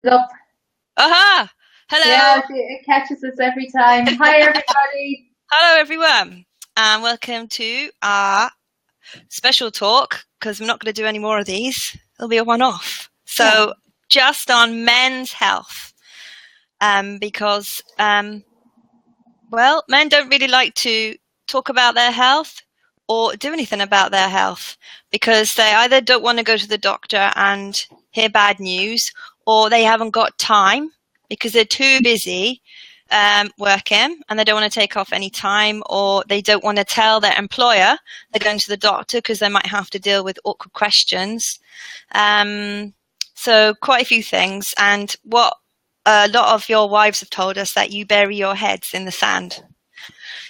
Up. Aha! Yeah, Hello! it catches us every time. Hi, everybody. Hello, everyone, and welcome to our special talk, because I'm not going to do any more of these. It'll be a one-off. Yeah, So, just on men's health, because, well, men don't really like to talk about their health or do anything about their health because they either don't want to go to the doctor and hear bad news, or they haven't got time because they're too busy working and they don't want to take off any time, or they don't want to tell their employer they're going to the doctor because they might have to deal with awkward questions. So quite a few things. And what a lot of your wives have told us, that you bury your heads in the sand.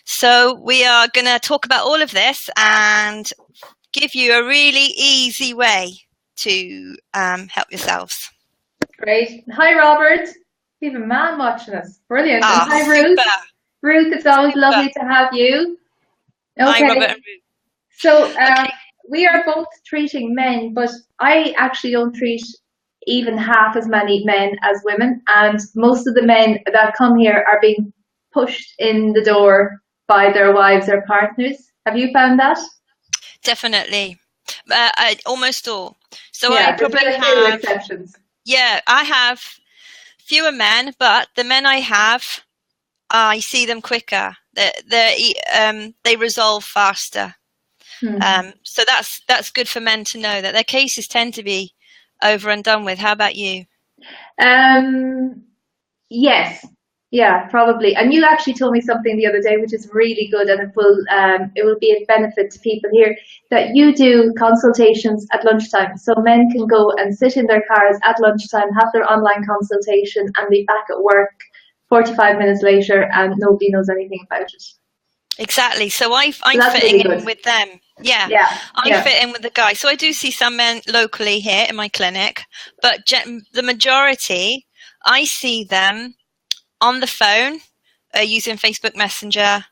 So we are going to talk about all of this and give you a really easy way to help yourselves. great. Hi, Robert. We have a man watching us. Brilliant. And Ah, hi, Ruth. super, Ruth, it's always super. lovely to have you. Hi, Okay, Robert and Ruth. so Okay, we are both treating men, but I actually don't treat even half as many men as women. And most of the men that come here are being pushed in the door by their wives or partners. Have you found that? definitely. Almost all. So I Yeah, there's probably been a few have, exceptions. yeah, I have fewer men, but the men I have, I see them quicker. They resolve faster. Hmm. So that's good for men to know that their cases tend to be over and done with. How about you? Um, yes, yeah, probably. And you actually told me something the other day, which is really good, and it will be a benefit to people here, that you do consultations at lunchtime, so men can go and sit in their cars at lunchtime, have their online consultation, and be back at work 45 minutes later, and nobody knows anything about it. Exactly. So So I'm that's really fitting in good. with them. Yeah, Yeah, I yeah, fit in with the guys. So I do see some men locally here in my clinic, but the majority, I see them on the phone using Facebook Messenger.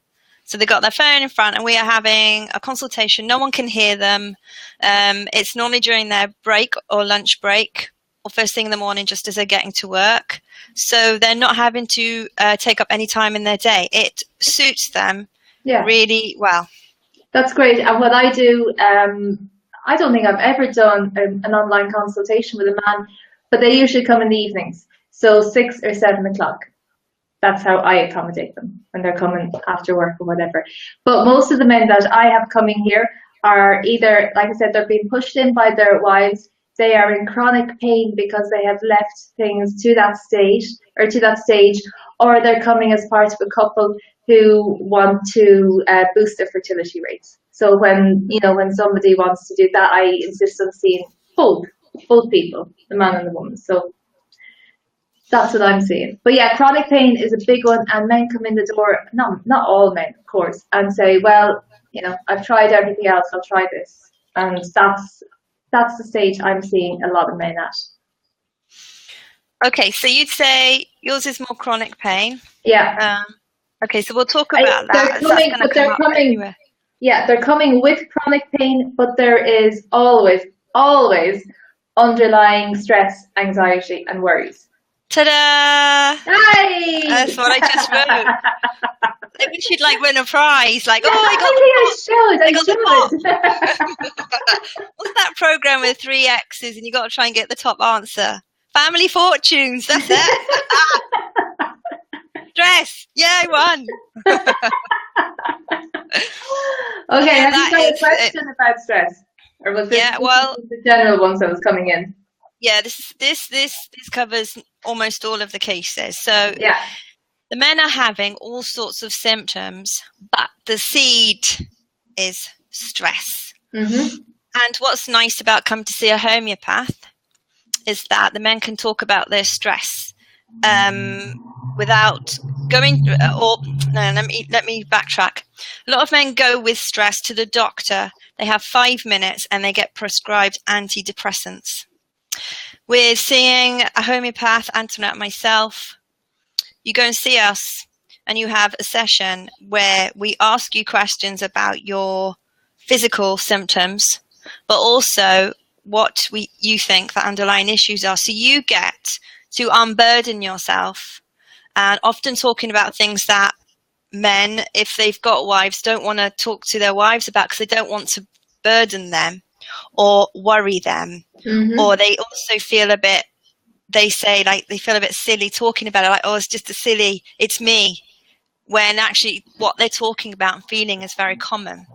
So they got their phone in front, and we are having a consultation. No one can hear them. It's normally during their break or lunch break, or first thing in the morning, just as they're getting to work. So they're not having to take up any time in their day. It suits them yeah. really well. That's great. And what I do, I don't think I've ever done an online consultation with a man, but they usually come in the evenings. So 6 or 7 o'clock. That's how I accommodate them when they're coming after work or whatever. But most of the men that I have coming here are either, like I said, they're being pushed in by their wives. They are in chronic pain because they have left things to that stage, or they're coming as part of a couple who want to boost their fertility rates. So when somebody wants to do that, I insist on seeing both people, the man and the woman. So that's what I'm seeing. But yeah, chronic pain is a big one, and men come in the door, not all men, of course, and say, well, I've tried everything else, I'll try this. And that's the stage I'm seeing a lot of men at. Okay, so you'd say yours is more chronic pain. Yeah. Okay, so we'll talk about They're that, as that's coming, going to but come they're up coming, anyway. yeah, they're coming with chronic pain, but there is always underlying stress, anxiety, and worries. Ta-da! Hi! That's what I just wrote. Maybe she'd like win a prize, like, Yeah, oh, I got the I pot. think I got the I should. pot. What's that program with 3 X's and you got to try and get the top answer? Family Fortunes, that's it. Stress. Yeah, I won. Okay, have you That got a is it. question about stress? Or was this Yeah, well, the general ones that was coming in? yeah, this covers almost all of the cases. So Yeah. the men are having all sorts of symptoms, but the seed is stress. Mm-hmm. And what's nice about coming to see a homeopath is that the men can talk about their stress without going. Or no, let me backtrack. A lot of men go with stress to the doctor. They have 5 minutes and they get prescribed antidepressants. With seeing a homeopath, Antoinette and myself, you go and see us and you have a session where we ask you questions about your physical symptoms, but also what you think the underlying issues are. So you get to unburden yourself, and often talking about things that men, if they've got wives, don't want to talk to their wives about because they don't want to burden them or worry them. Or they also feel a bit, they say, like, they feel a bit silly talking about it, like, oh, it's just a silly, it's me, when actually what they're talking about and feeling is very common.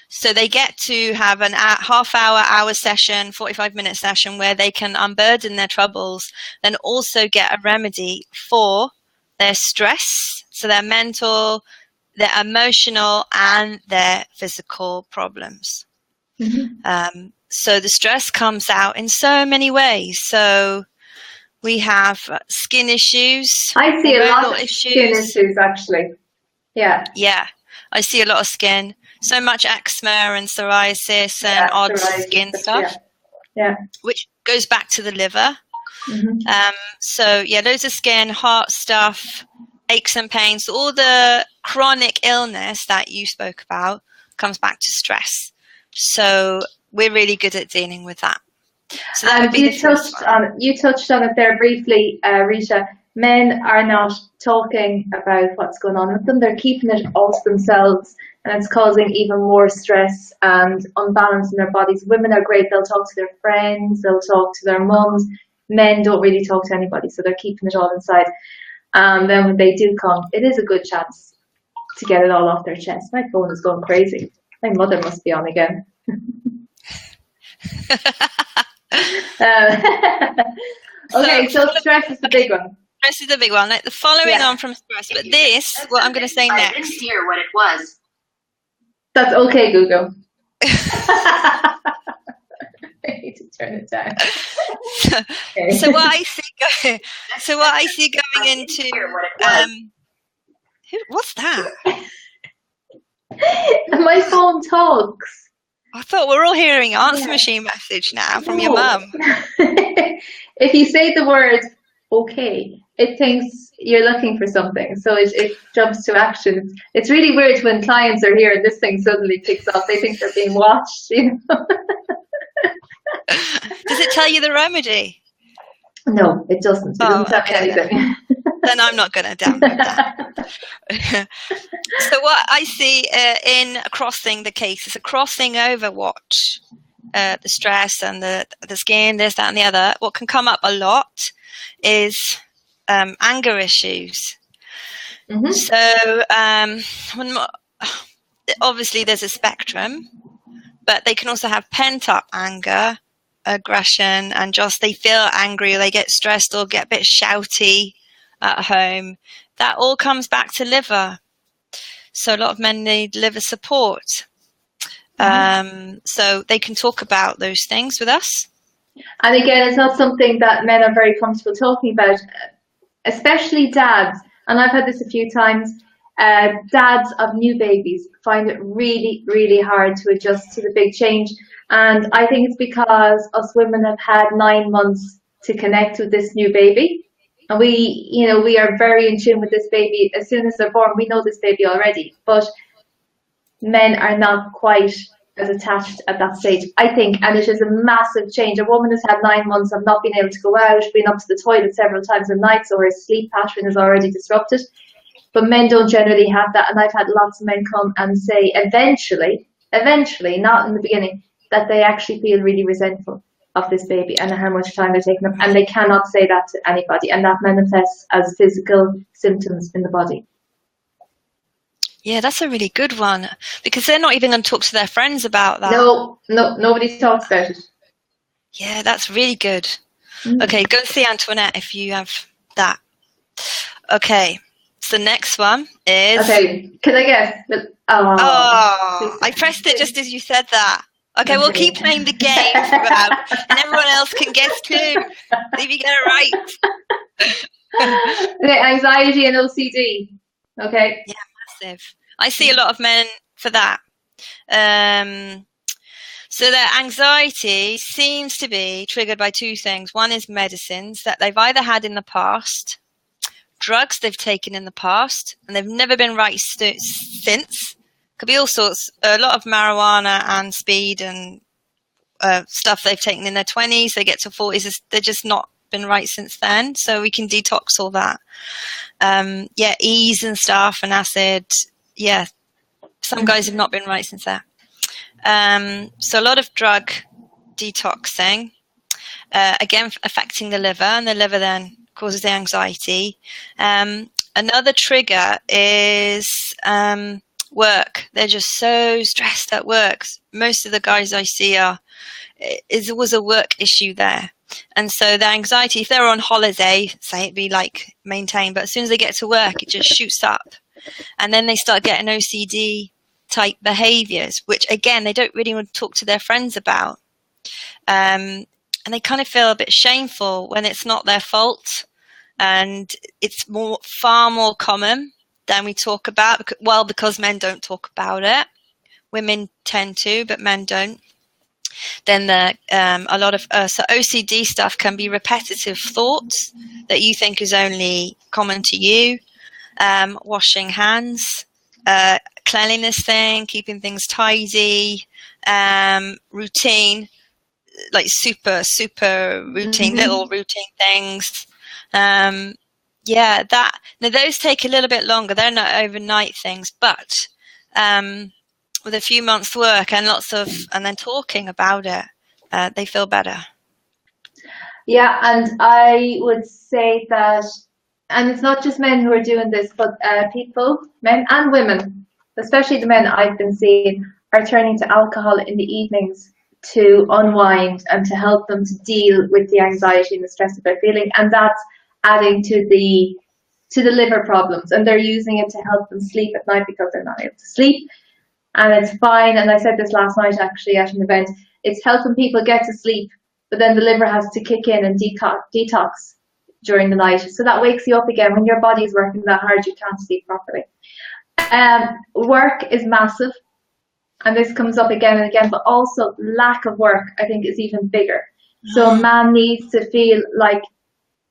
So they get to have an hour session, 45-minute session where they can unburden their troubles, then also get a remedy for their stress, so their mental, their emotional, and their physical problems. So the stress comes out in so many ways. So we have skin issues. I see a lot of skin issues, actually. Yeah. Yeah, I see a lot of skin. So much eczema and psoriasis and odd skin stuff. Yeah. Which goes back to the liver. So yeah, loads of skin, heart stuff, aches and pains. All the chronic illness that you spoke about comes back to stress. So we're really good at dealing with that. So that would be you touched on it there briefly, Rita. Men are not talking about what's going on with them. They're keeping it all to themselves, and it's causing even more stress and unbalance in their bodies. Women are great. They'll talk to their friends. They'll talk to their mums. Men don't really talk to anybody, so they're keeping it all inside. And then when they do come, it is a good chance to get it all off their chest. My phone is going crazy. My mother must be on again. Okay, so stress is the big one. Stress is the big one. Like the following on from stress, but this, what I'm going to say next. I didn't hear what it was. That's okay, Google. I need to turn it down. So what I see going into what's that? My phone talks. I thought we're all hearing answer machine message now from your mum. If you say the word okay, it thinks you're looking for something, so it jumps to action. It's really weird when clients are here and this thing suddenly picks up. They think they're being watched, you know. Does it tell you the remedy? No, it doesn't. It doesn't tell me anything. Then I'm not going to download that. So what I see in crossing the case is a crossing over what the stress and the skin, this, that, and the other. What can come up a lot is anger issues. So obviously there's a spectrum, but they can also have pent up anger, aggression, and just they feel angry or they get stressed or get a bit shouty at home. That all comes back to liver. So a lot of men need liver support. So they can talk about those things with us. And again, it's not something that men are very comfortable talking about, especially dads. And I've had this a few times. Dads of new babies find it really, really hard to adjust to the big change. And I think it's because us women have had 9 months to connect with this new baby. And we are very in tune with this baby. As soon as they're born, we know this baby already. But men are not quite as attached at that stage, I think. And it is a massive change. A woman has had 9 months of not being able to go out, been up to the toilet several times a night, so her sleep pattern is already disrupted. But men don't generally have that. And I've had lots of men come and say eventually, not in the beginning, that they actually feel really resentful of this baby and how much time they're taking up, and they cannot say that to anybody, and that manifests as physical symptoms in the body. Yeah, that's a really good one, because they're not even going to talk to their friends about that. No, nobody talks about it. Yeah, that's really good. Okay, go and see Antoinette if you have that. Okay, so the next one is... Okay, can I guess? Oh, I pressed it just as you said that. Okay, we'll keep playing the game throughout, and everyone else can guess too. See if you get it right. Okay, anxiety and OCD. Okay. Yeah, massive. I see a lot of men for that. So their anxiety seems to be triggered by two things. One is medicines that they've either had in the past, drugs they've taken in the past, and they've never been right since. Could be all sorts, a lot of marijuana and speed and stuff they've taken in their 20s. They get to 40s, they're just not been right since then. So we can detox all that. Ease and stuff and acid. Yeah, some guys have not been right since that. So a lot of drug detoxing, again, affecting the liver, and the liver then causes the anxiety. Another trigger is work. They're just so stressed at work. Most of the guys I see was a work issue there. And so the anxiety, if they're on holiday, say it'd be like maintained, but as soon as they get to work, it just shoots up. And then they start getting OCD type behaviors, which again, they don't really want to talk to their friends about. And they kind of feel a bit shameful when it's not their fault. And it's far more common than we talk about. Well, because men don't talk about it. Women tend to, but men don't. Then a lot of so OCD stuff can be repetitive thoughts that you think is only common to you. Washing hands, cleanliness thing, keeping things tidy, routine, like super routine, little routine things. Now those take a little bit longer. They're not overnight things, but with a few months' work and and then talking about it, they feel better. Yeah, and I would say that, and it's not just men who are doing this, but people, men and women, especially the men I've been seeing, are turning to alcohol in the evenings to unwind and to help them to deal with the anxiety and the stress that they're feeling, and that's adding to the liver problems, and they're using it to help them sleep at night because they're not able to sleep. And it's fine, and I said this last night actually at an event, it's helping people get to sleep, but then the liver has to kick in and detox during the night. So that wakes you up again. When your body is working that hard, you can't sleep properly. Work is massive, and this comes up again and again, but also lack of work, I think, is even bigger. So a man needs to feel like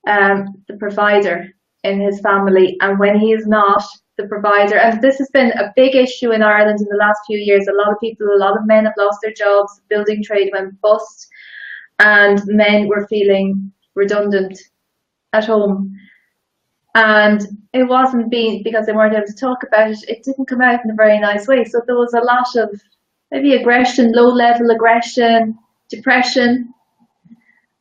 the provider in his family, and when he is not the provider, and this has been a big issue in Ireland in the last few years, a lot of men have lost their jobs, building trade went bust, and men were feeling redundant at home. And it wasn't because they weren't able to talk about it, it didn't come out in a very nice way. So there was a lot of maybe aggression, low level aggression, depression,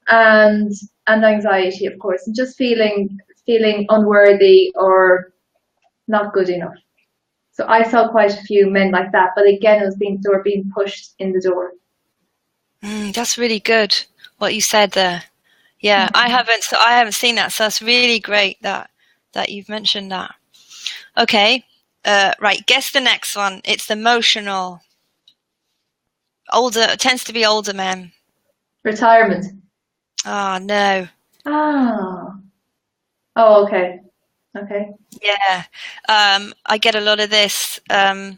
and anxiety, of course, and just feeling unworthy or not good enough. So I saw quite a few men like that, but again, they were being pushed in the door. That's really good what you said there. Yeah, I haven't seen that, so that's really great that you've mentioned that. Okay, right. Guess the next one. It's emotional. It tends to be older men. Retirement. Oh no. Oh, okay. Okay. Yeah, I get a lot of this where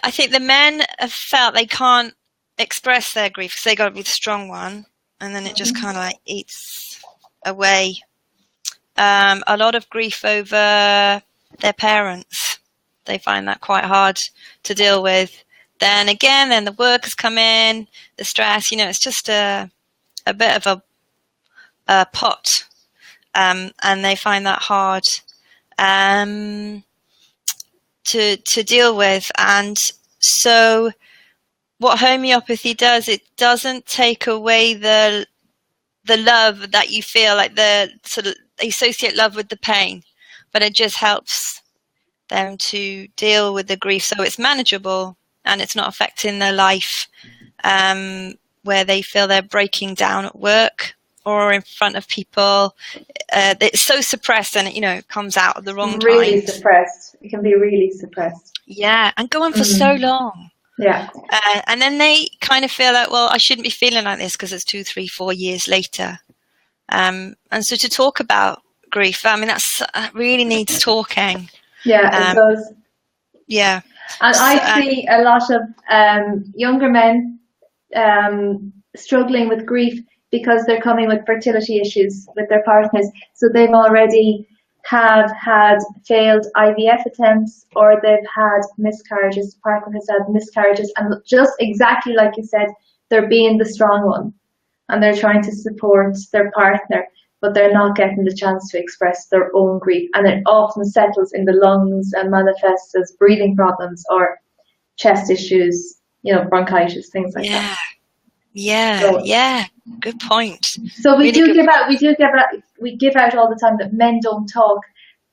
I think the men have felt they can't express their grief because they got to be the strong one, and then it just kind of like eats away. A lot of grief over their parents. They find that quite hard to deal with. Then the work has come in, the stress. It's just a bit of a pot. And they find that hard to deal with. And so what homeopathy does, it doesn't take away the love that you feel, like the sort of associate love with the pain, but it just helps them to deal with the grief so it's manageable and it's not affecting their life where they feel they're breaking down at work or in front of people. It's so suppressed, and it comes out at the wrong time. Really suppressed. It can be really suppressed. Yeah, and go on for so long. Yeah. And then they kind of feel like, well, I shouldn't be feeling like this because it's 2, 3, 4 years later. And so to talk about grief, I mean, that really needs talking. Yeah, it does. Yeah. And I see a lot of younger men struggling with grief because they're coming with fertility issues with their partners. So they've already have had failed IVF attempts, or they've had miscarriages. The partner has had miscarriages, and just exactly like you said, they're being the strong one. and they're trying to support their partner, but they're not getting the chance to express their own grief. And it often settles in the lungs and manifests as breathing problems or chest issues, bronchitis, things like that. Yeah. Good point. So we Really give out all the time that men don't talk,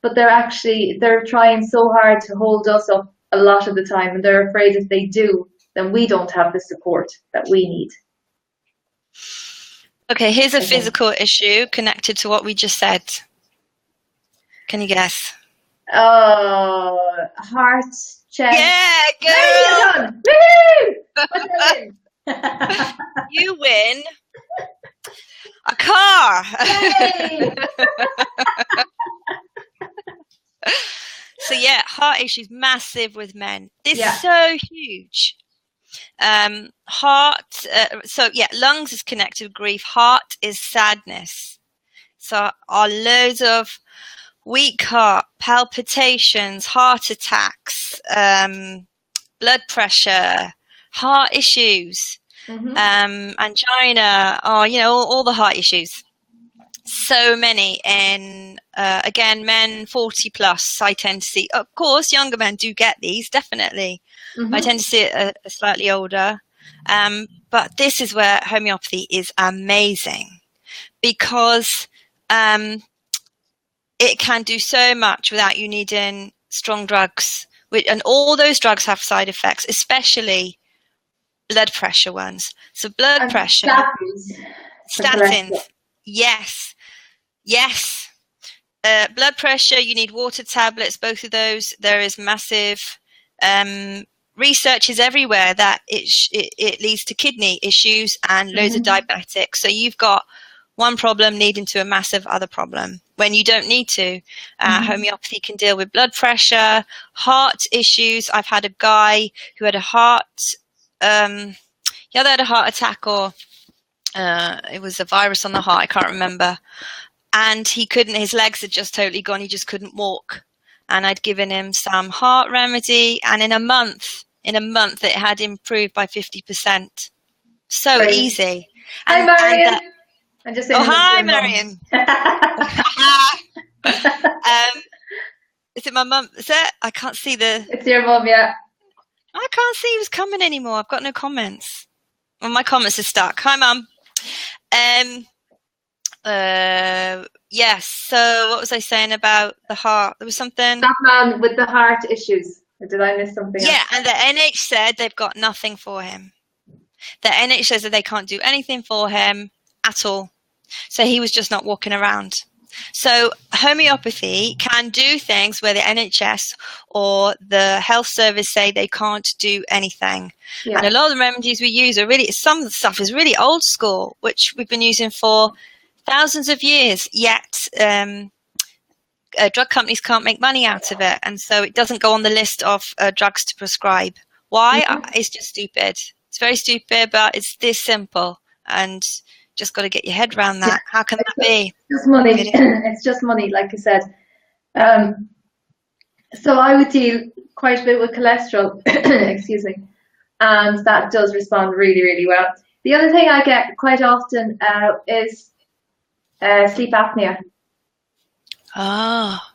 but they're trying so hard to hold us up a lot of the time, and they're afraid if they do, then we don't have the support that we need. Okay, here's a physical issue connected to what we just said. Can you guess? Heart, chest. Yeah, girl! Woo! You win a car. So yeah, heart issues massive with men. This is so huge. Lungs is connected with grief. Heart is sadness. So are loads of weak heart, palpitations, heart attacks, blood pressure, heart issues, angina, all the heart issues. So many in, again, men 40 plus, I tend to see. Of course, younger men do get these, definitely. I tend to see it slightly older. But this is where homeopathy is amazing, because it can do so much without you needing strong drugs. And all those drugs have side effects, especially blood pressure ones. So blood pressure. Statins. Yes. Blood pressure, you need water tablets, both of those. There is massive research is everywhere that it leads to kidney issues and loads of diabetics. So you've got one problem leading to a massive other problem when you don't need to. Homeopathy can deal with blood pressure, heart issues. I've had a guy who had a heart, they had a heart attack, or it was a virus on the heart, I can't remember. And his legs had just totally gone. He just couldn't walk. And I'd given him some heart remedy. And in a month, it had improved by 50%. So Great. Easy. Hi, Marion. Hi, Marion. Is it my mum? Is it? I can't see It's your mum, yeah. I can't see who's coming anymore. I've got no comments. Well, my comments are stuck. Hi, Mum. Yes. So what was I saying about the heart? There was something. That man with the heart issues. Or did I miss something else? Yeah, and the NH said they've got nothing for him. The NH says that they can't do anything for him at all. So he was just not walking around. So homeopathy can do things where the NHS or the health service say they can't do anything. Yeah. And a lot of the remedies we use are really, some of the stuff is really old school, which we've been using for thousands of years, yet drug companies can't make money out of it. And so it doesn't go on the list of drugs to prescribe. Why? It's just stupid. It's very stupid, but it's this simple. And just got to get your head around that. How can that be? It's just money. It's just money, like I said. So I would deal quite a bit with cholesterol, excuse me, and that does respond really, really well. The other thing I get quite often is sleep apnea. Ah.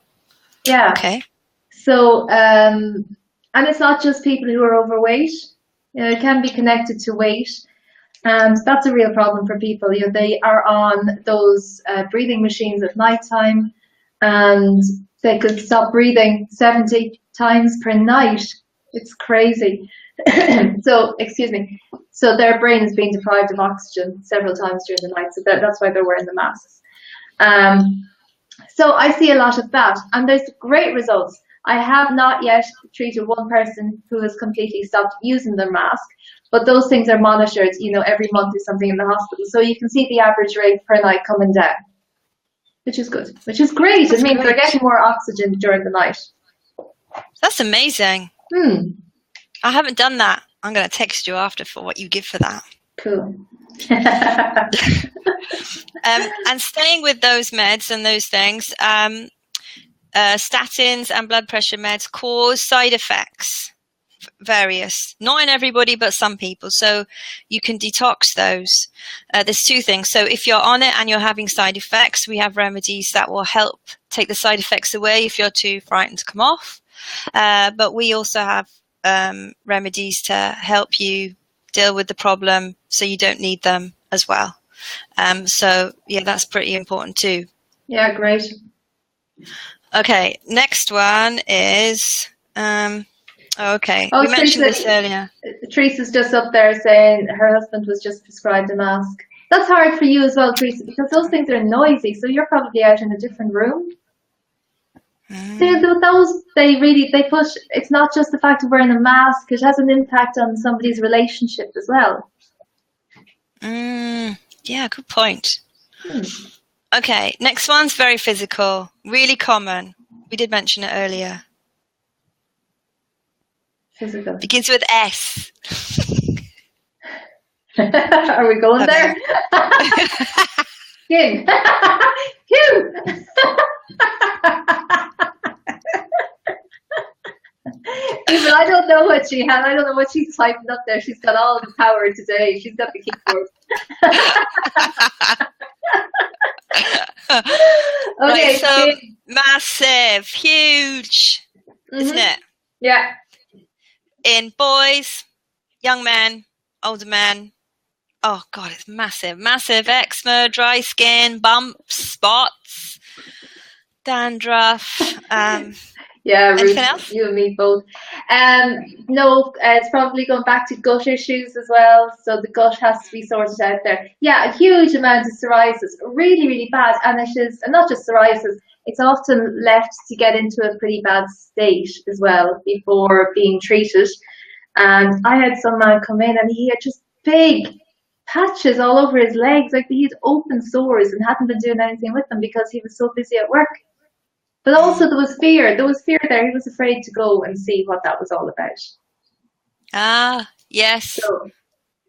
Yeah. Okay. So, and it's not just people who are overweight. It can be connected to weight. And that's a real problem for people. They are on those breathing machines at night time, and they could stop breathing 70 times per night. It's crazy. So, excuse me. So their brain is being deprived of oxygen several times during the night. So that's why they're wearing the masks. So I see a lot of that, and there's great results. I have not yet treated one person who has completely stopped using their mask. But those things are monitored, every month is something in the hospital. So you can see the average rate per night coming down, which is good, which is great. It means they're getting more oxygen during the night. That's amazing. I haven't done that. I'm going to text you after for what you give for that. Cool. And staying with those meds and those things, statins and blood pressure meds cause side effects. various, not in everybody, but some people. So you can detox those. There's two things. So if you're on it and you're having side effects, we have remedies that will help take the side effects away if you're too frightened to come off. But we also have remedies to help you deal with the problem so you don't need them as well. So yeah, that's pretty important too. Yeah, great. Okay, next one is okay. Oh, We mentioned Teresa, this earlier. Teresa's just up there saying her husband was just prescribed a mask. That's hard for you as well, Teresa, because those things are noisy. So you're probably out in a different room. Those they push. It's not just the fact of wearing a mask; it has an impact on somebody's relationship as well. Yeah, good point. Okay, next one's very physical, really common. We did mention it earlier. Physical. Begins with S. Are we going there? Skin. Hugh. Even I don't know what she had. I don't know what she's typing up there. She's got all the power today. She's got the keyboard. Okay, right, so massive, huge, isn't it? Yeah. In boys, young men, older men. Oh God, it's massive. Massive eczema, dry skin, bumps, spots, dandruff. Yeah, anything Ruth, else? you and me both. No, it's probably going back to gut issues as well. So the gut has to be sorted out there. Yeah, a huge amount of psoriasis, really, really bad. And it is, and not just psoriasis, it's often left to get into a pretty bad state as well before being treated. And I had some man come in and he had just big patches all over his legs, like he had open sores and hadn't been doing anything with them because he was so busy at work. But also there was fear. There was fear there. He was afraid to go and see what that was all about. Ah, yes. So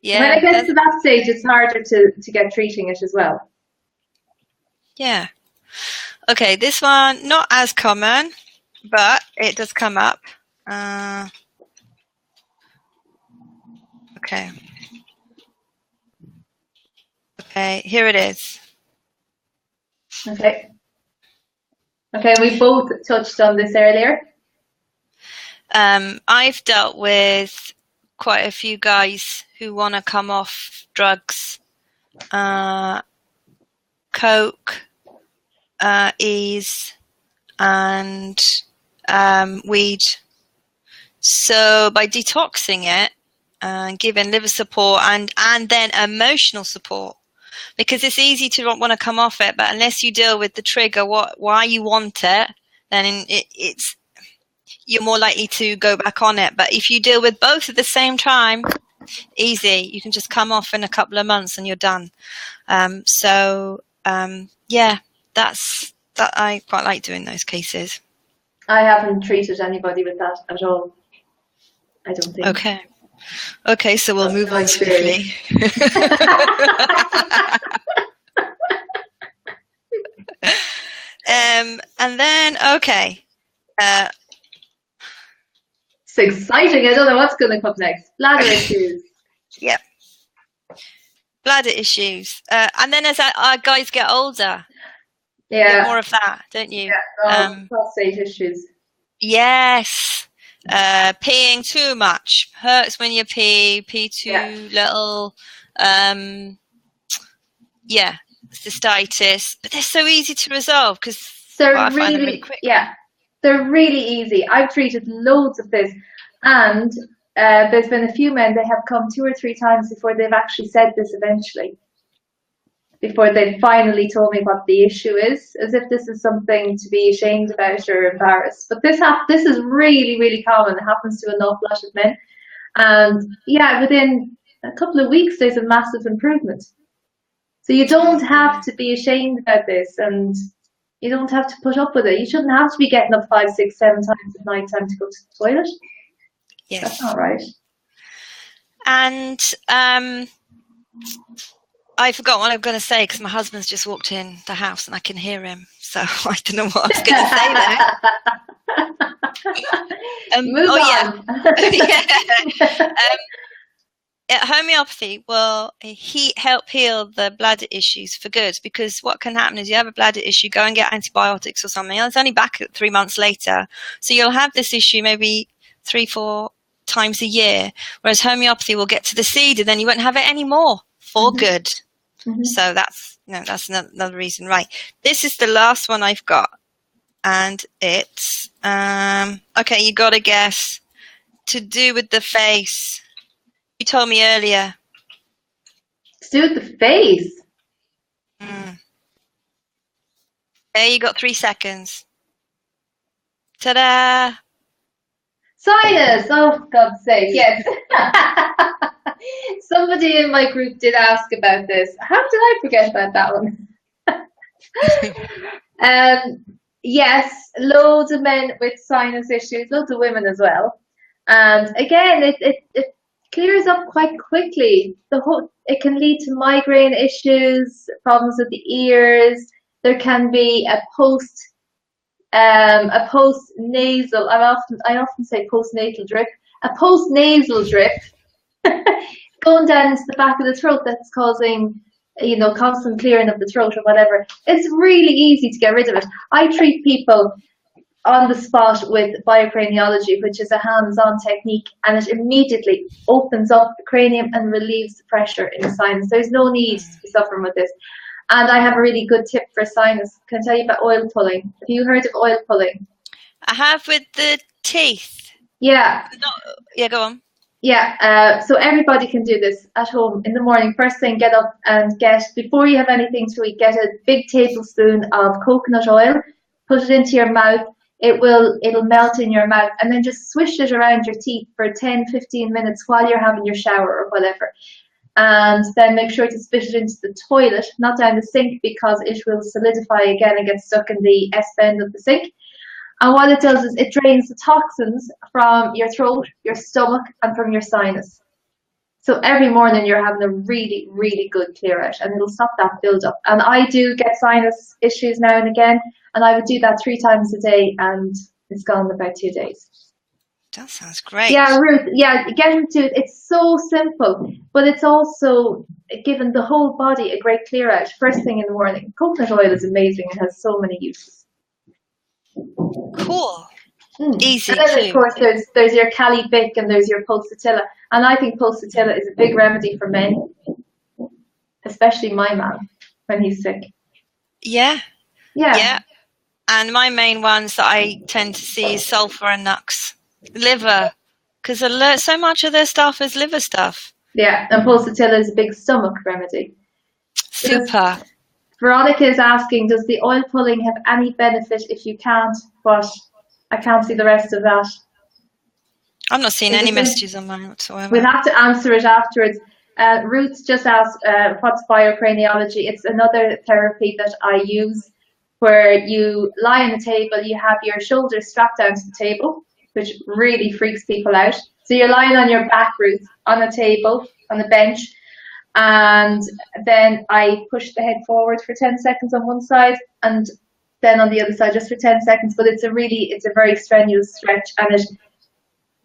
yeah. When it gets to that stage, it's harder to get treating it as well. Yeah. Okay, this one, not as common, but it does come up. Okay. Okay, here it is. Okay, we both touched on this earlier. I've dealt with quite a few guys who want to come off drugs, coke, ease, and weed. So by detoxing it and giving liver support and then emotional support, because it's easy to want to come off it, but unless you deal with the trigger, why you want it, then it's you're more likely to go back on it. But if you deal with both at the same time, easy. You can just come off in a couple of months and you're done. Yeah, that I quite like doing those cases. I haven't treated anybody with that at all. I don't think. Okay, so we'll move on swiftly. And then, okay. It's exciting. I don't know what's going to come next. Bladder issues. Yep. Bladder issues. And then as our guys get older, you get more of that, don't you? Yeah, prostate issues. Yes. Peeing too much. Hurts when you pee too little. Cystitis. But they're so easy to resolve because I find them really quick. Yeah, they're really easy. I've treated loads of this, and there's been a few men, they have come 2 or 3 times before they've actually said this eventually, before they've finally told me what the issue is, as if this is something to be ashamed about or embarrassed. But this is really, really common. It happens to an awful lot of men. And yeah, within a couple of weeks, there's a massive improvement. So you don't have to be ashamed about this, and you don't have to put up with it. You shouldn't have to be getting up 5, 6, 7 times at night time to go to the toilet. Yes. That's not right. And I forgot what I'm going to say because my husband's just walked in the house and I can hear him. So I don't know what I was going to say there. Move Oh yeah. on. Yeah. Homeopathy will help heal the bladder issues for good, because what can happen is you have a bladder issue, go and get antibiotics or something, and it's only back 3 months later. So you'll have this issue maybe 3-4 times a year, whereas homeopathy will get to the seed and then you won't have it anymore for good. So that's another reason. Right. This is the last one I've got. And it's, okay, you got to guess. To do with the face. You told me earlier. To do with the face. Okay, you got 3 seconds. Ta-da! Sinus. Oh, for God's sake, yes. Somebody in my group did ask about this. How did I forget about that one? Yes, loads of men with sinus issues, loads of women as well. And again, it clears up quite quickly. It can lead to migraine issues, problems with the ears. There can be a post nasal. I often say postnatal drip. A post nasal drip going down into the back of the throat that's causing, constant clearing of the throat or whatever. It's really easy to get rid of it. I treat people on the spot with biocraniology, which is a hands-on technique, and it immediately opens up the cranium and relieves the pressure in the sinus. There's no need to be suffering with this. And I have a really good tip for sinus. Can I tell you about oil pulling? Have you heard of oil pulling? I have, with the teeth. Yeah. Yeah, go on. Yeah, so everybody can do this at home in the morning. First thing, get up and before you have anything to eat, get a big tablespoon of coconut oil, put it into your mouth. It'll melt in your mouth, and then just swish it around your teeth for 10-15 minutes while you're having your shower or whatever. And then make sure to spit it into the toilet, not down the sink, because it will solidify again and get stuck in the S-bend of the sink. And what it does is it drains the toxins from your throat, your stomach, and from your sinus. So every morning you're having a really, really good clear out, and it'll stop that build up. And I do get sinus issues now and again, and I would do that 3 times a day, and it's gone in about 2 days. That sounds great. Yeah, Ruth, get into it. It's so simple, but it's also given the whole body a great clear out first thing in the morning. Coconut oil is amazing. It has so many uses. Cool. Easy. And then, too. Of course, there's your Cali Bic and there's your pulsatilla. And I think pulsatilla is a big remedy for men, especially my man when he's sick. Yeah. And my main ones that I tend to see is sulfur and nux. Liver, because so much of their stuff is liver stuff. Yeah, and pulsatilla is a big stomach remedy. Super. Veronica is asking, does the oil pulling have any benefit if you can't? But I can't see the rest of that. I'm not seeing any messages on mine whatsoever. We'll have to answer it afterwards. Ruth just asked, what's biocraniology? It's another therapy that I use where you lie on the table, you have your shoulders strapped down to the table, which really freaks people out. So you're lying on your back, Ruth, on a table, on a bench, and then I push the head forward for 10 seconds on one side, and then on the other side just for 10 seconds. But it's a very strenuous stretch, and it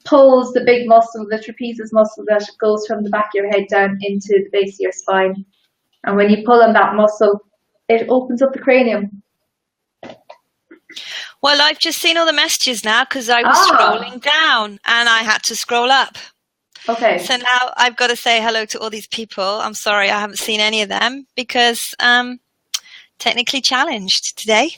pulls the big muscle, the trapezius muscle that goes from the back of your head down into the base of your spine. And when you pull on that muscle, it opens up the cranium. Well, I've just seen all the messages now because I was scrolling down and I had to scroll up. Okay. So now I've got to say hello to all these people. I'm sorry I haven't seen any of them because technically challenged today.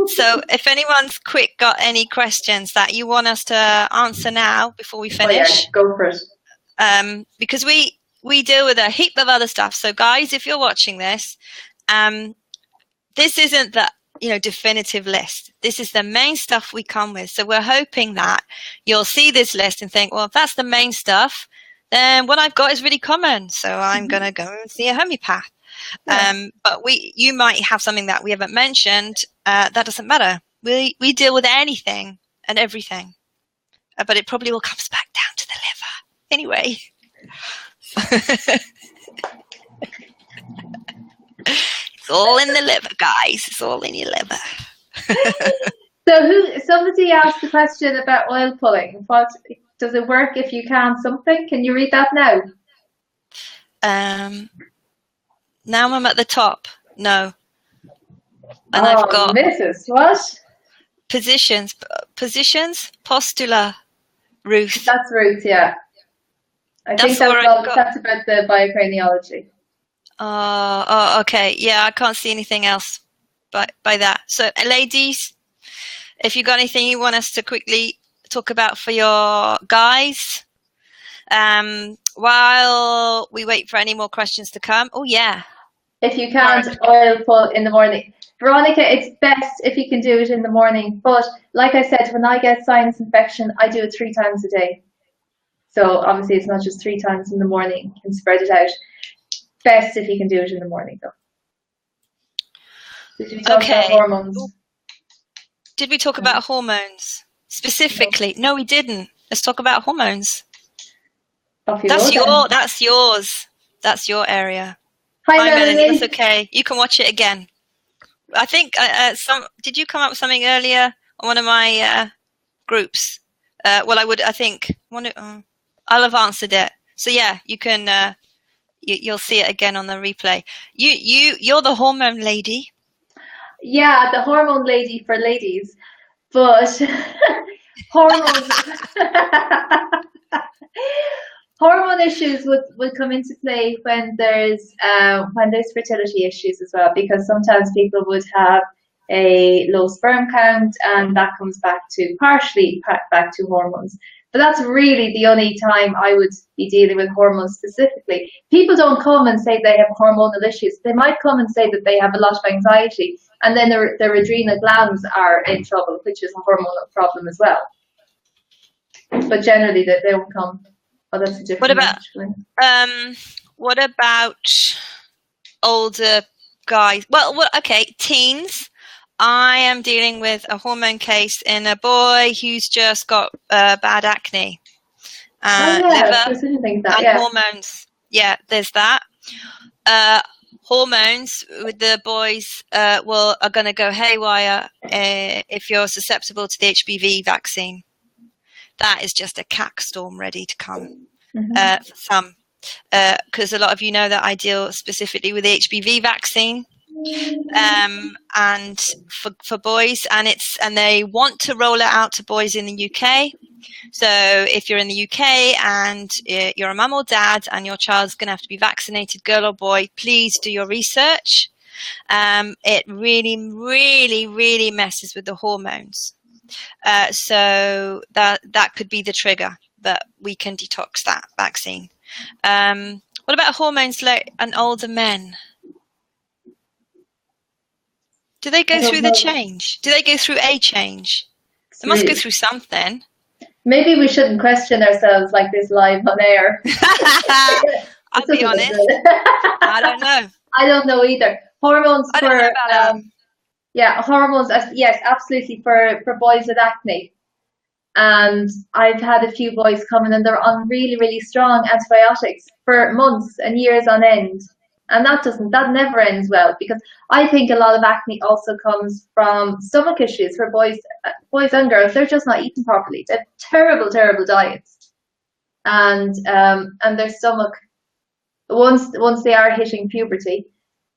So if anyone's got any questions that you want us to answer now before we finish. Go for it. Because we deal with a heap of other stuff. So guys, if you're watching this, this isn't the definitive list. This is the main stuff we come with. So we're hoping that you'll see this list and think, well, if that's the main stuff, then what I've got is really common. So I'm going to go and see a homeopath. Yeah. But you might have something that we haven't mentioned. That doesn't matter. We deal with anything and everything. But it probably all comes back down to the liver. Anyway. It's all in the liver, guys. It's all in your liver. So somebody asked the question about oil pulling. What does it work if you can't something? Can you read that now? Now I'm at the top. No. And I've got Mrs. What? positions, postula, Ruth. That's Ruth, yeah. I think That's about the biocraniology. Oh, okay. Yeah, I can't see anything else by that. So, ladies, if you got anything you want us to quickly talk about for your guys, while we wait for any more questions to come. Oh, yeah. If you can't oil pull in the morning. Veronica, it's best if you can do it in the morning. But like I said, when I get sinus infection, I do it 3 times a day. So obviously it's not just 3 times in the morning. You can spread it out. Best if you can do it in the morning, though. Did we talk about hormones? Did we talk about hormones specifically? No, we didn't. Let's talk about hormones. That's yours. That's your area. Hi, Melanie. That's okay. You can watch it again. I think did you come up with something earlier on one of my groups? Well, I think I'll have answered it. So yeah, you can. You'll see it again on the replay. You're the hormone lady. Yeah, the hormone lady for ladies, but hormones. Hormone issues would come into play when there's fertility issues as well, because sometimes people would have a low sperm count, and that comes partially back to hormones. But that's really the only time I would be dealing with hormones specifically. People don't come and say they have hormonal issues. They might come and say that they have a lot of anxiety, and then their adrenal glands are in trouble, which is a hormonal problem as well. But generally, they don't come. Oh, that's a different. What about older guys? Well, okay, teens. I am dealing with a hormone case in a boy who's just got bad acne, liver, and hormones. Yeah, there's that. Hormones with the boys are going to go haywire if you're susceptible to the HPV vaccine. That is just a cack storm ready to come for some, because a lot of you know that I deal specifically with the HPV vaccine, and for boys, and they want to roll it out to boys in the UK. So if you're in the UK and you're a mum or dad and your child's going to have to be vaccinated, girl or boy, please do your research. It really, really, really messes with the hormones. So that could be the trigger that we can detox that vaccine. What about hormones like an older men? Do they go through the change? Do they go through a change? They must go through something. Maybe we shouldn't question ourselves like this live on air. I'll be honest. I don't know. I don't know either. Hormones hormones, yes, absolutely, for boys with acne. And I've had a few boys coming and they're on really, really strong antibiotics for months and years on end. And that never ends well, because I think a lot of acne also comes from stomach issues for boys and girls. They're just not eating properly. They have terrible, terrible diets. And their stomach, once they are hitting puberty,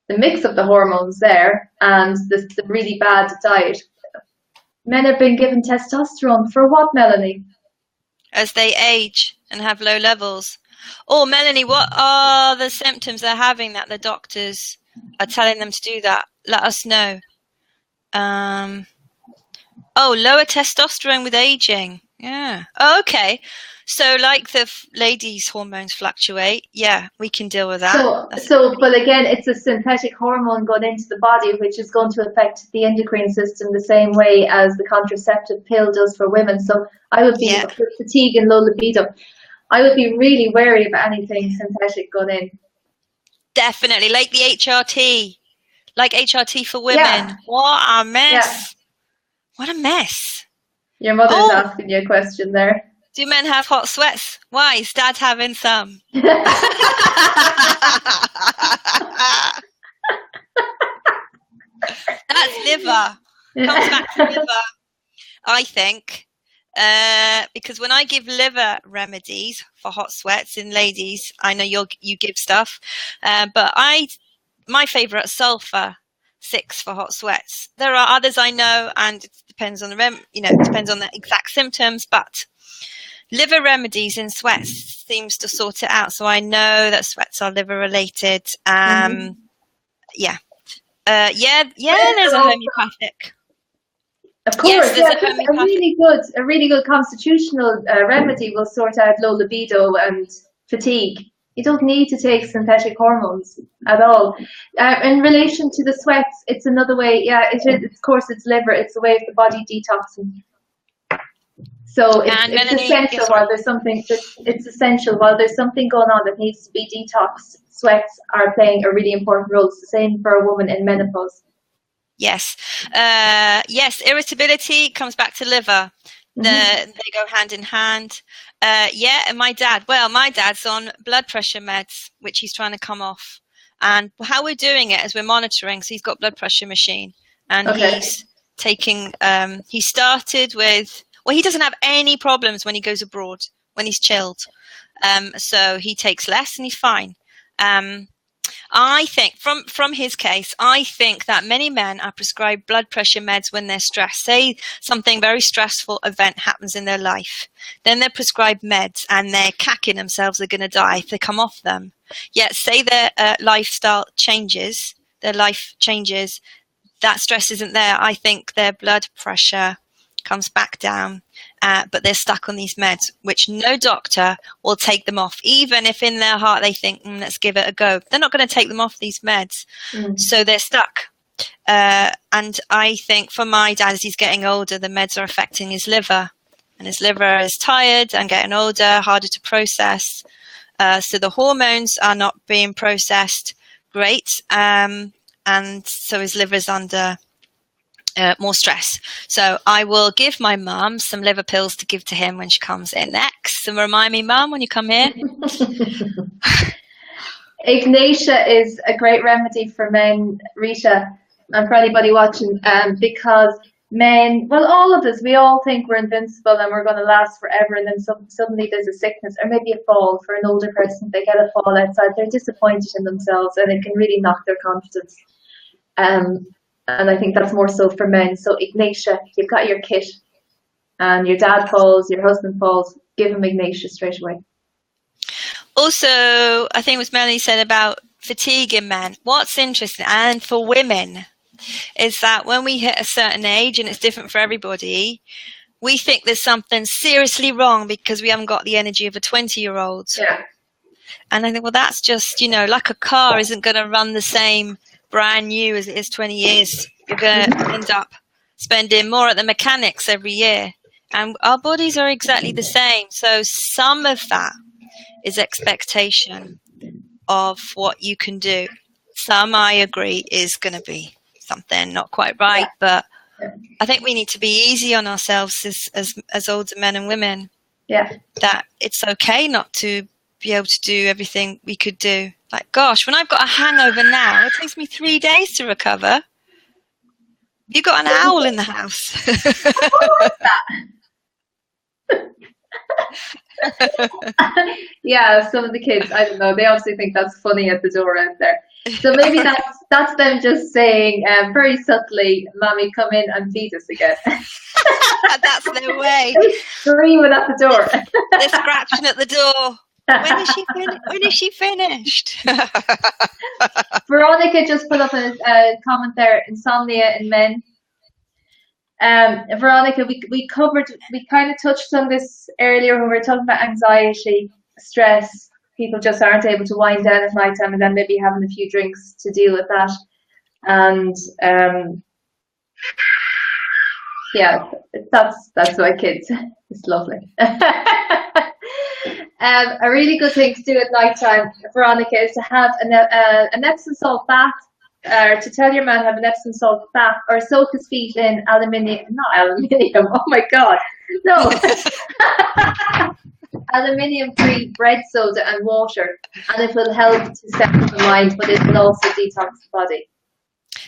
the mix of the hormones there and the really bad diet. Men are being given testosterone for what, Melanie? As they age and have low levels. Oh, Melanie, what are the symptoms they're having that the doctors are telling them to do that? Let us know. Lower testosterone with aging. Yeah. Oh, okay. So like the ladies' hormones fluctuate, yeah, we can deal with that. But again, it's a synthetic hormone going into the body, which is going to affect the endocrine system the same way as the contraceptive pill does for women. So I would be fatigue and low libido. I would be really wary of anything synthetic going in. Definitely, like the HRT, like HRT for women. Yeah. What a mess! Yeah. What a mess! Your mother's asking you a question there. Do men have hot sweats? Why? Is Dad having some? That's liver. Comes back to liver. I think, because when I give liver remedies for hot sweats in ladies, I know you give stuff, but my favourite sulfur 6 for hot sweats. There are others I know, and it depends on it depends on the exact symptoms, but liver remedies in sweats seems to sort it out. So I know that sweats are liver related. Yeah. There's a homeopathic. Of course, yes, there's a really good constitutional remedy will sort out low libido and fatigue. You don't need to take synthetic hormones at all. In relation to the sweats, it's another way. Yeah, it is. Of course, it's liver. It's a way of the body detoxing. So it's essential while there's something. It's essential while there's something going on that needs to be detoxed. Sweats are playing a really important role. It's the same for a woman in menopause. Yes. Irritability comes back to liver. They go hand in hand. And my dad's on blood pressure meds, which he's trying to come off. And how we're doing it is we're monitoring. So he's got blood pressure machine, and he's taking. He started with. Well, he doesn't have any problems when he goes abroad, when he's chilled. So he takes less and he's fine. I think from his case, I think that many men are prescribed blood pressure meds when they're stressed. Say something very stressful event happens in their life. Then they're prescribed meds and they're cacking themselves, they're going to die if they come off them. Yet say their lifestyle changes, that stress isn't there. I think their blood pressure comes back down, but they're stuck on these meds, which no doctor will take them off, even if in their heart they think, let's give it a go. They're not going to take them off these meds, so they're stuck. And I think for my dad, as he's getting older, the meds are affecting his liver, and his liver is tired and getting older, harder to process. So the hormones are not being processed great, and so his liver's under more stress. So I will give my mum some liver pills to give to him when she comes in next. And remind me, Mum, when you come here. Ignatia is a great remedy for men, Rita, and for anybody watching, because men, well, all of us, we all think we're invincible and we're going to last forever, and then suddenly there's a sickness or maybe a fall. For an older person, they get a fall outside, they're disappointed in themselves, and it can really knock their confidence. And I think that's more so for men. So Ignatia, you've got your kit, and your dad falls, your husband falls, give him Ignatia straight away. Also, I think it was Melanie said about fatigue in men. What's interesting, and for women, is that when we hit a certain age, and it's different for everybody, we think there's something seriously wrong because we haven't got the energy of a 20-year-old. Yeah. And I think, well, that's just, like a car isn't going to run the same brand new as it is 20 years. You're going to end up spending more at the mechanics every year. And our bodies are exactly the same. So some of that is expectation of what you can do. Some, I agree, is going to be something not quite right. But I think we need to be easy on ourselves as older men and women. Yeah. That it's okay not to be able to do everything we could do. Like, gosh, when I've got a hangover now, it takes me 3 days to recover. You got an owl in the house. Yeah, some of the kids, I don't know, they obviously think that's funny at the door out there. So maybe that's them just saying very subtly, Mommy, come in and feed us again. That's their way. Screaming at the door. They're scratching at the door. When is she finished? Veronica just put up a comment there, insomnia in men. Veronica, we kind of touched on this earlier when we were talking about anxiety, stress. People just aren't able to wind down at night time, and then maybe having a few drinks to deal with that. And that's why kids. It's lovely. A really good thing to do at night time, Veronica, is to have an Epsom salt bath, or to tell your man to have an Epsom salt bath, or soak his feet in aluminium, oh my God, no, aluminium-free bread soda and water, and it will help to settle the mind, but it will also detox the body.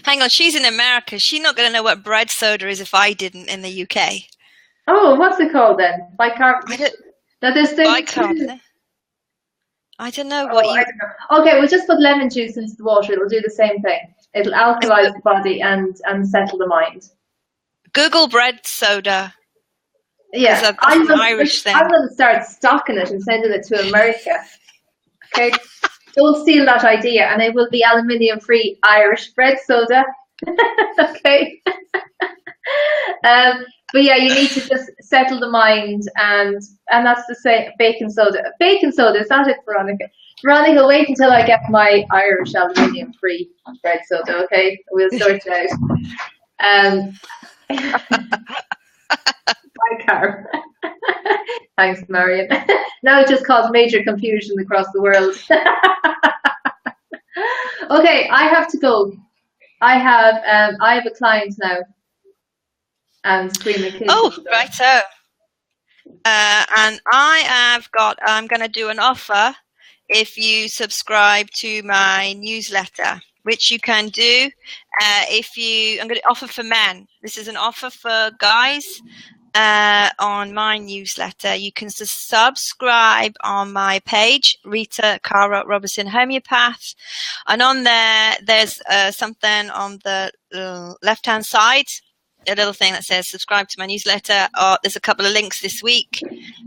Hang on, she's in America. She's not going to know what bread soda is if I didn't in the UK. Oh, what's it called then? I don't, Now there's bicarbonate. I don't know what I you. don't know. Okay, we'll just put lemon juice into the water. It'll do the same thing. It'll alkalize the body and settle the mind. Google bread soda. Yeah, That's an Irish thing. I'm going to start stocking it and sending it to America. Okay, don't steal that idea, and it will be aluminium-free Irish bread soda. Okay. But yeah, you need to just settle the mind, and that's the same. Baking soda. Baking soda, is that it, Veronica? Veronica, wait until I get my Irish aluminium-free bread soda. Okay, we'll sort it out. Bye, Carol. Thanks, Marion. Now it just caused major confusion across the world. Okay, I have to go. I have a client now, and screaming kids. Oh, righto. And I'm going to do an offer if you subscribe to my newsletter, which you can do I'm going to offer for men. This is an offer for guys on my newsletter. You can subscribe on my page, Rita Cara Robertson Homeopath. And on there's something on the left-hand side, a little thing that says subscribe to my newsletter. There's a couple of links this week.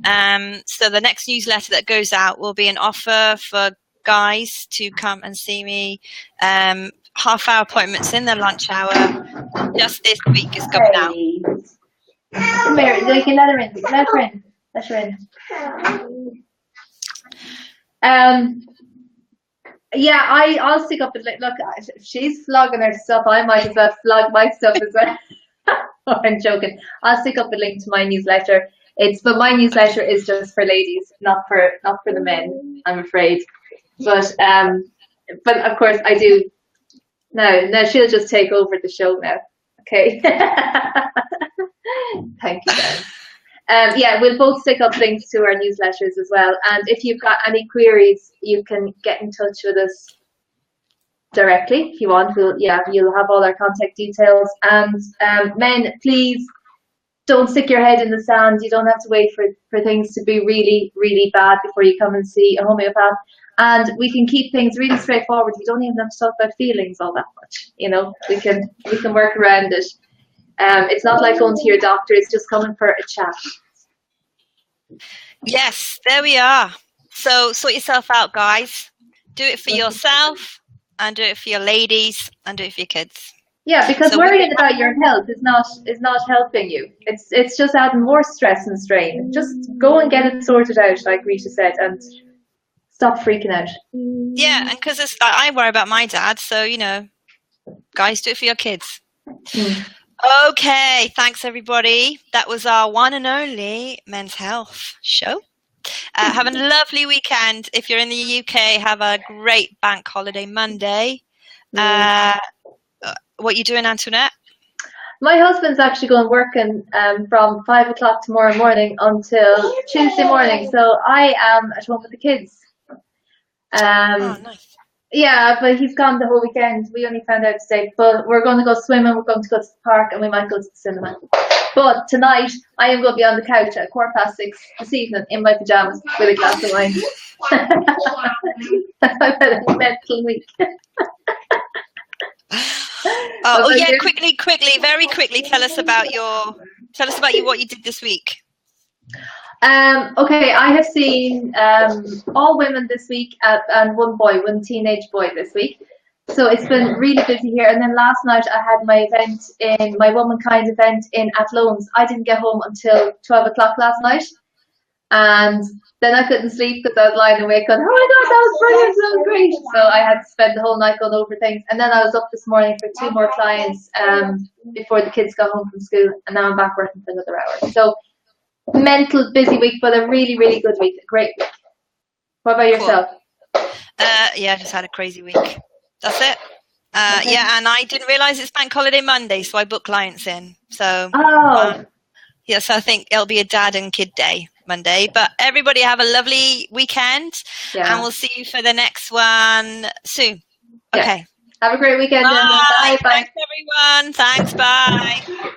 So the next newsletter that goes out will be an offer for guys to come and see me. Half-hour appointments in the lunch hour. Just this week is coming out. Come here, you can let her in. Let her in. Let her in. Yeah, I'll stick up with, look, if she's flogging her stuff, I might as well flog my stuff as well. I'm joking. I'll stick up a link to my newsletter. But my newsletter is just for ladies, not for the men, I'm afraid. But of course I do. Now she'll just take over the show now. Okay. Thank you, guys. Yeah, we'll both stick up links to our newsletters as well. And if you've got any queries, you can get in touch with us directly if you want. You'll have all our contact details. And men, please don't stick your head in the sand. You don't have to wait for things to be really, really bad before you come and see a homeopath. And we can keep things really straightforward. We don't even have to talk about feelings all that much. You know, we can work around it. It's not like going to your doctor. It's just coming for a chat. Yes, there we are. So sort yourself out, guys. Do it for yourself, and do it for your ladies, and do it for your kids. Yeah, because worrying about your health is not helping you. It's just adding more stress and strain. Just go and get it sorted out, like Rita said, and stop freaking out. Yeah, and because I worry about my dad, so guys, do it for your kids. Okay, thanks everybody. That was our one and only men's health show. Have a lovely weekend. If you're in the UK, have a great bank holiday Monday. What are you doing, Antoinette? My husband's actually going working from 5 o'clock tomorrow morning until Tuesday morning. So I am at home with the kids. Oh, nice. Yeah, but he's gone the whole weekend. We only found out today. But we're going to go swimming, we're going to go to the park, and we might go to the cinema. But tonight, I am going to be on the couch at 6:15 this evening in my pajamas with a glass of wine. I've had a mental week. Yeah, quickly, very quickly, tell us about what you did this week. Okay, I have seen all women this week and one teenage boy this week. So it's been really busy here. And then last night I had my Womankind event in Athlone. I didn't get home until 12 o'clock last night. And then I couldn't sleep because I was lying awake going, oh my God, that was brilliant, that was great. So I had to spend the whole night going over things. And then I was up this morning for 2 more clients before the kids got home from school. And now I'm back working for another hour. So mental busy week, but a really, really good week. A great week. What about yourself? Yeah, I just had a crazy week. That's it. Okay. Yeah, and I didn't realise it's Bank Holiday Monday, so I booked clients in. So, so I think it'll be a dad and kid day Monday. But everybody have a lovely weekend, and we'll see you for the next one soon. Okay. Have a great weekend. Bye. Bye. Thanks, everyone. Thanks. Bye.